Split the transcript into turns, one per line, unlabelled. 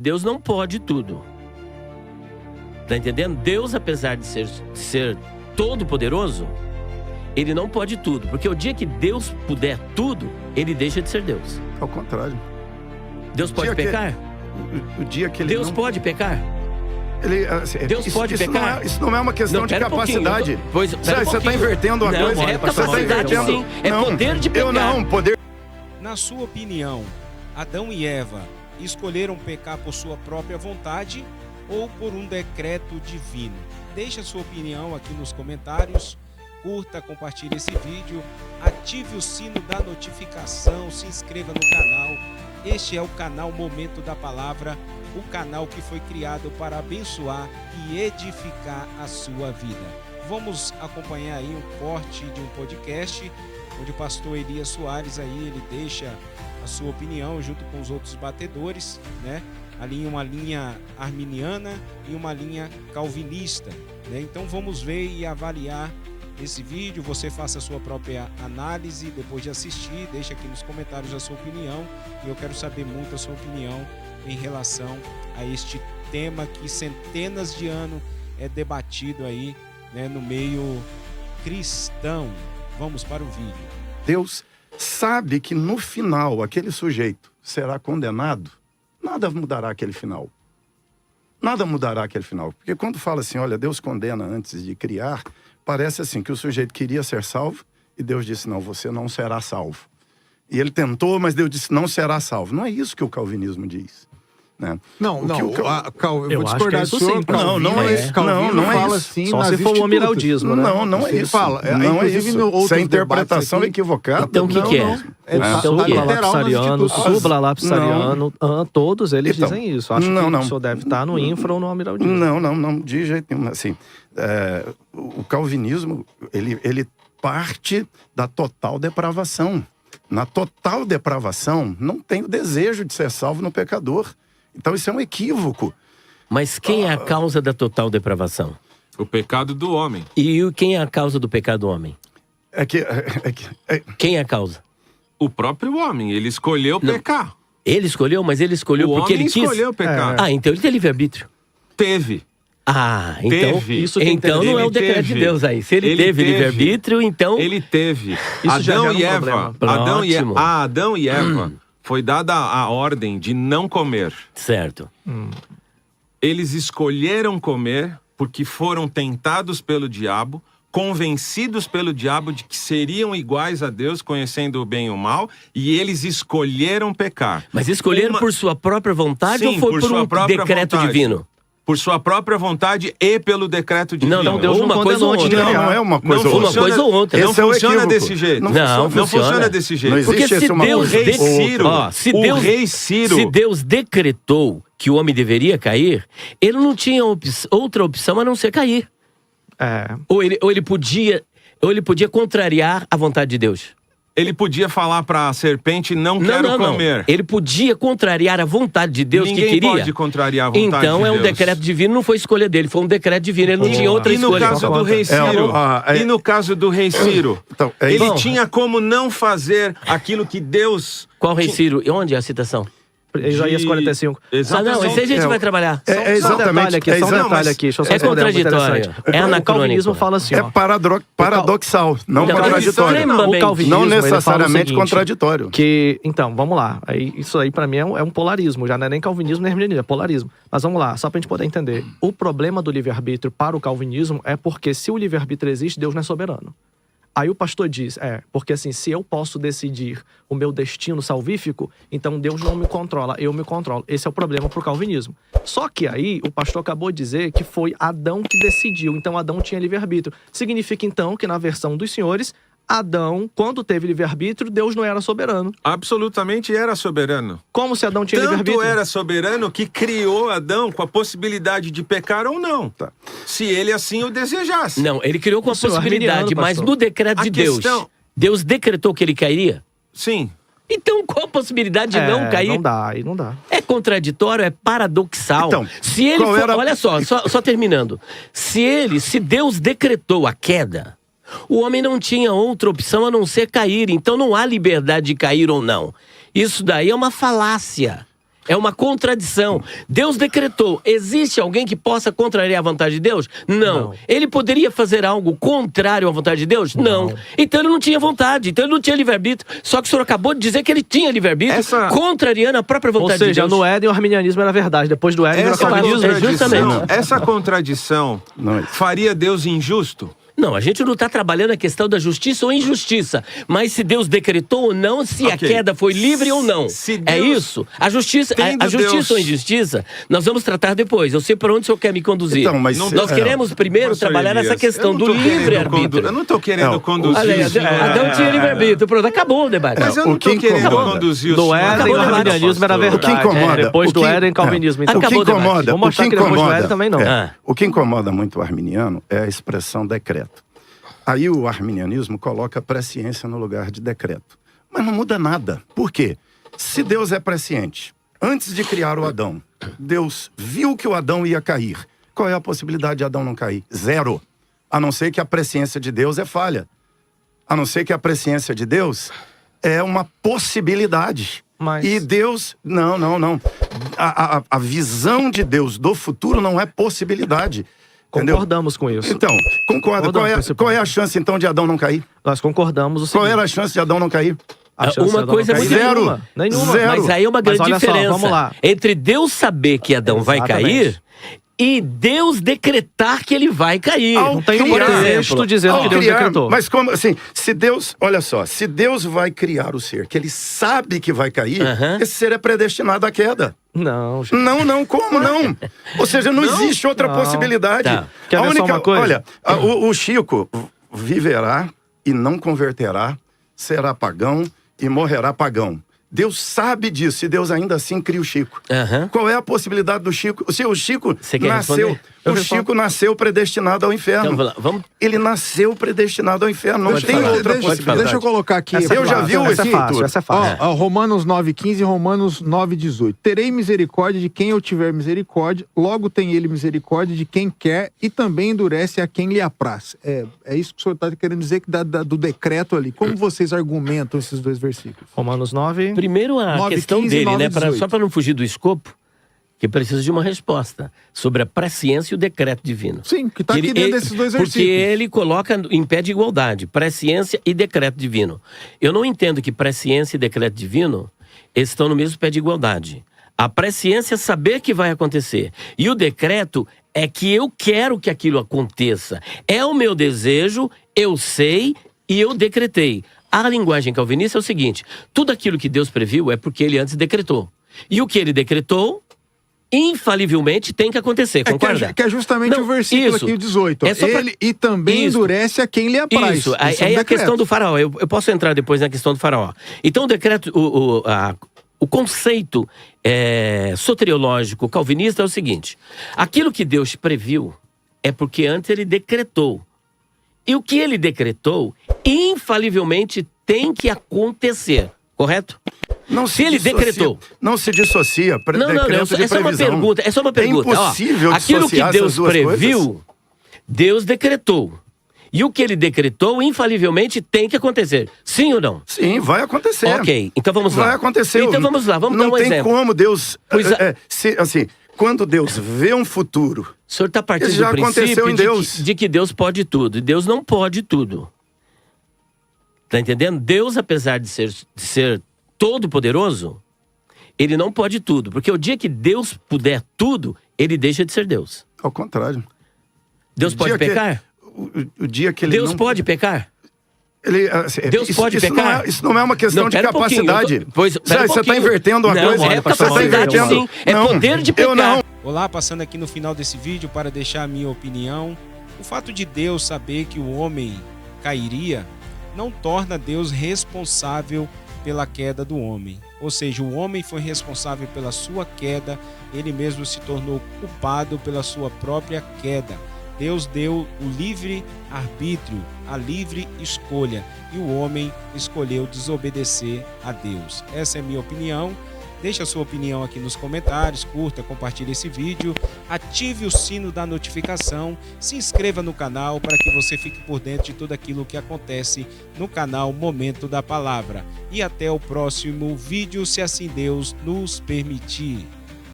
Deus não pode tudo. Tá entendendo? Deus, apesar de ser todo-poderoso, ele não pode tudo. Porque o dia que Deus puder tudo, ele deixa de ser Deus.
Ao contrário.
Deus pode pecar?
O dia que ele
Deus
não...
pode pecar?
Deus pode pecar? Isso não é uma questão de capacidade.
Você
está invertendo a coisa.
É capacidade, sim. É poder de pecar.
Poder.
Na sua opinião, Adão e Eva escolheram pecar por sua própria vontade ou por um decreto divino? Deixe a sua opinião aqui nos comentários, curta, compartilhe esse vídeo, ative o sino da notificação, se inscreva no canal. Este é o canal Momento da Palavra, o canal que foi criado para abençoar e edificar a sua vida. Vamos acompanhar aí um corte de um podcast, onde o pastor Elias Soares aí, ele deixa a sua opinião junto com os outros batedores, né? Ali uma linha arminiana e uma linha calvinista, né? Então vamos ver e avaliar esse vídeo. Você faça a sua própria análise depois de assistir, deixa aqui nos comentários a sua opinião, e eu quero saber muito a sua opinião em relação a este tema que centenas de anos é debatido aí, né, no meio cristão. Vamos para o vídeo.
Deus sabe que no final aquele sujeito será condenado. Nada mudará aquele final. Nada mudará aquele final. Porque quando fala assim, olha, Deus condena antes de criar, parece assim que o sujeito queria ser salvo e Deus disse, não, você não será salvo. E ele tentou, mas Deus disse, não será salvo. Não é isso que o calvinismo diz. Né?
Não,
eu
vou discordar do senhor.
Não é isso. Não é isso.
Assim,
só se for o amiraldismo, né?
Não é isso. Não é isso. Se a interpretação é equivocada.
Então o que é?
Então, lapsariano, sublalapsariano, todos eles dizem isso. Acho que o senhor deve estar no infra ou no amiraldismo.
Não, de jeito nenhum. Assim, o calvinismo, ele parte da total depravação. Na total depravação, não tem o desejo de ser salvo no pecador. Então isso é um equívoco.
Mas quem é a causa da total depravação?
O pecado do homem.
E quem é a causa do pecado do homem? Quem é a causa?
O próprio homem, ele escolheu pecar.
Ele escolheu, mas ele escolheu porque ele quis?
O homem escolheu pecar.
Então ele tem livre-arbítrio.
Teve.
Então isso então não é o decreto de Deus aí. Se ele teve livre-arbítrio, então...
Ele teve.
Isso
Adão e Eva foi dada a ordem de não comer.
Certo.
Eles escolheram comer porque foram tentados pelo diabo, convencidos pelo diabo de que seriam iguais a Deus, conhecendo o bem e o mal, e eles escolheram pecar.
Mas escolheram por sua própria vontade ou foi por um decreto divino?
Por sua própria vontade e pelo decreto divino.
Não, Deus uma coisa ou outra.
Não é uma coisa ou outra.
Uma coisa ou outra.
Não funciona desse jeito.
Não
funciona desse jeito.
Porque se Deus decretou que o homem deveria cair, ele não tinha outra opção a não ser cair. Ou ele podia contrariar a vontade de Deus.
Ele podia falar para a serpente, não quero comer.
Ele podia contrariar a vontade de Deus.
Ninguém
que queria.
Pode contrariar a vontade de Deus.
Então é um decreto divino, não foi escolha dele, foi um decreto divino, ele não tinha outra escolha.
E no caso do rei Ciro? Ele tinha como não fazer aquilo que Deus...
Qual rei Ciro? E onde é a citação?
Isaías 45.
Não, esse a gente vai trabalhar.
Só um detalhe aqui.
É contraditório. É anacrônico.
O calvinismo fala assim,
é paradoxal, não contraditório.
O calvinismo,
não necessariamente contraditório.
Então, vamos lá. Isso aí pra mim é um polarismo. Já não é nem calvinismo nem arminianismo, é polarismo. Mas vamos lá, só pra gente poder entender. O problema do livre-arbítrio para o calvinismo é porque se o livre-arbítrio existe, Deus não é soberano. Aí o pastor diz, porque assim, se eu posso decidir o meu destino salvífico, então Deus não me controla, eu me controlo. Esse é o problema pro calvinismo. Só que aí, o pastor acabou de dizer que foi Adão que decidiu, então Adão tinha livre-arbítrio. Significa então que na versão dos senhores, Adão, quando teve livre-arbítrio, Deus não era soberano.
Absolutamente era soberano.
Como se Adão tinha livre-arbítrio?
Tanto era soberano que criou Adão com a possibilidade de pecar ou não. Se ele assim o desejasse.
Não, ele criou com a possibilidade, mas no decreto de Deus, Deus decretou que ele cairia?
Sim.
Então qual a possibilidade de não cair?
Não dá.
É contraditório, é paradoxal.
Então,
se ele olha só terminando. Se Deus decretou a queda, o homem não tinha outra opção a não ser cair. Então não há liberdade de cair ou não. Isso daí é uma falácia. É uma contradição. Deus decretou. Existe alguém que possa contrariar a vontade de Deus? Não. Ele poderia fazer algo contrário à vontade de Deus? Não. Então ele não tinha vontade, então ele não tinha livre-arbítrio. Só que o senhor acabou de dizer que ele tinha livre-arbítrio, contrariando a própria vontade de Deus.
Ou seja, no Éden o arminianismo era verdade, depois do Éden o calvinismo
é justamente.
Essa contradição faria Deus injusto?
Não, a gente não está trabalhando a questão da justiça ou injustiça, mas se Deus decretou ou não, se a queda foi livre ou não. É isso? A justiça ou injustiça, nós vamos tratar depois. Eu sei para onde o senhor quer me conduzir.
Então, mas
nós queremos primeiro trabalhar essa questão do livre-arbítrio.
Eu não estou querendo conduzir.
Adão tinha livre-arbítrio, pronto, acabou o debate.
Mas eu não estou querendo conduzir o
do Éden, o arminianismo era verdade.
O que incomoda,
depois do Éden, calvinismo. Então,
o que incomoda,
vamos mostrar que depois do Éden também não.
O que incomoda muito o arminiano é a expressão decreto. Aí o arminianismo coloca a presciência no lugar de decreto. Mas não muda nada. Por quê? Se Deus é presciente, antes de criar o Adão, Deus viu que o Adão ia cair. Qual é a possibilidade de Adão não cair? Zero. A não ser que a presciência de Deus é falha. A não ser que a presciência de Deus é uma possibilidade.
Mas...
E Deus... Não. A visão de Deus do futuro não é possibilidade.
Concordamos com isso.
Então, concorda. Qual é a chance, então, de Adão não cair?
Nós concordamos o seguinte.
Qual era a chance de Adão não cair?
Uma coisa é muito
zero.
Mas aí é uma grande diferença
vamos lá.
entre Deus saber que Adão vai cair e Deus decretar que ele vai cair.
Não tem um texto dizendo que Deus decretou.
Mas como assim, se Deus, olha só, se Deus vai criar o ser, que ele sabe que vai cair, esse ser é predestinado à queda.
Não, gente.
Não, como não? Ou seja, não existe outra possibilidade.
Tá.
Quer ver só uma coisa?
Olha, o Chico viverá e não converterá, será pagão e morrerá pagão. Deus sabe disso e Deus ainda assim cria o Chico. Qual é a possibilidade do Chico? Se o Chico nasceu... O Chico nasceu predestinado ao inferno.
Então,
ele nasceu predestinado ao inferno. Não tem outra possibilidade.
Deixa eu colocar aqui.
Eu já vi
essa é fácil, essa é fácil.
Romanos 9,15 e Romanos 9,18. Terei misericórdia de quem eu tiver misericórdia, logo tem ele misericórdia de quem quer e também endurece a quem lhe apraz. É isso que o senhor está querendo dizer que do decreto ali. Como vocês argumentam esses dois versículos?
Romanos 9.
Primeiro a
9,
questão
15,
dele,
9,
né? Só para não fugir do escopo, que precisa de uma resposta sobre a presciência e o decreto divino.
Sim, que está aqui dentro desses dois versículos.
Porque ele coloca em pé de igualdade, presciência e decreto divino. Eu não entendo que presciência e decreto divino estão no mesmo pé de igualdade. A presciência é saber que vai acontecer. E o decreto é que eu quero que aquilo aconteça. É o meu desejo, eu sei e eu decretei. A linguagem calvinista é o seguinte: tudo aquilo que Deus previu é porque ele antes decretou. E o que ele decretou, infalivelmente tem que acontecer, concorda?
Que é justamente o versículo aqui, o 18. Ele e também endurece a quem lhe apraz.
Isso, aí a questão do faraó. Eu posso entrar depois na questão do faraó. Então o decreto, o conceito soteriológico calvinista é o seguinte: aquilo que Deus previu é porque antes ele decretou. E o que ele decretou, infalivelmente tem que acontecer, correto? Se ele decretou.
Não se dissocia.
É só uma pergunta. É
impossível
aquilo que Deus previu,
coisas.
Deus decretou. E o que ele decretou, infalivelmente, tem que acontecer. Sim ou não?
Sim, vai acontecer.
Ok, então vamos lá.
Vai acontecer.
Então vamos lá, vamos dar um exemplo.
Não tem como Deus... quando Deus vê um futuro...
O senhor está partindo do princípio de que Deus pode tudo. E Deus não pode tudo. Tá entendendo? Deus, apesar de ser todo-poderoso, ele não pode tudo. Porque o dia que Deus puder tudo, ele deixa de ser Deus.
Ao contrário.
Deus pode pecar?
O dia que ele
Deus pode pecar?
Deus pode pecar? Isso não é uma questão de capacidade. Você está invertendo uma coisa.
É capacidade, sim. É poder de pecar.
Olá, passando aqui no final desse vídeo para deixar a minha opinião. O fato de Deus saber que o homem cairia não torna Deus responsável pela queda do homem. Ou seja, o homem foi responsável pela sua queda, ele mesmo se tornou culpado pela sua própria queda. Deus deu o livre arbítrio, a livre escolha, e o homem escolheu desobedecer a Deus. Essa é a minha opinião. Deixe a sua opinião aqui nos comentários, curta, compartilhe esse vídeo, ative o sino da notificação, se inscreva no canal para que você fique por dentro de tudo aquilo que acontece no canal Momento da Palavra. E até o próximo vídeo, se assim Deus nos permitir.